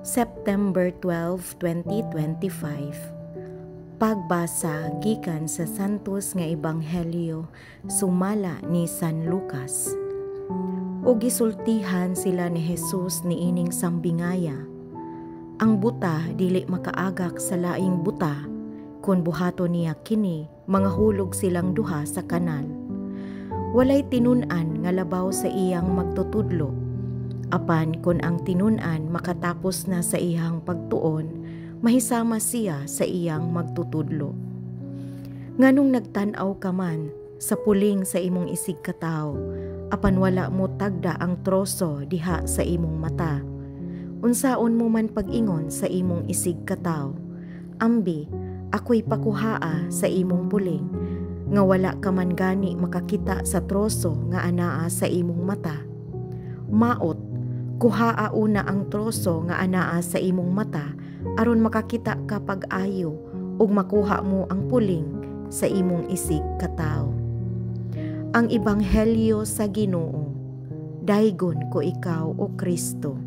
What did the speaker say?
September 12, 2025. Pagbasa gikan sa Santos nga Ebanghelyo sumala ni San Lucas. O gisultihan sila ni Jesus niining sambingaya. Ang buta dili makaagak sa laing buta, kun buhaton niya kini mangahulog silang duha sa kanal. Walay tinun-an nga labaw sa iyang magtutudlo. Apan kun ang tinun-an makatapos na sa iyang pagtuon, mahisama siya sa iyang magtutudlo. Nganong nagtan-aw ka man sa puling sa imong isig katawo, apan wala mo tagda ang troso diha sa imong mata. Unsaon mo man pag-ingon sa imong isig katawo, ambi, ako'y pakuhaa sa imong puling, nga wala ka man gani makakita sa troso nga anaa sa imong mata. Maot, kuhaa una ang troso nga anaa sa imong mata aron makakita ka pag-ayo ug makuha mo ang puling sa imong isig katawo. Ang Ebanghelyo sa Ginoo. Daygon ko ikaw, O Kristo.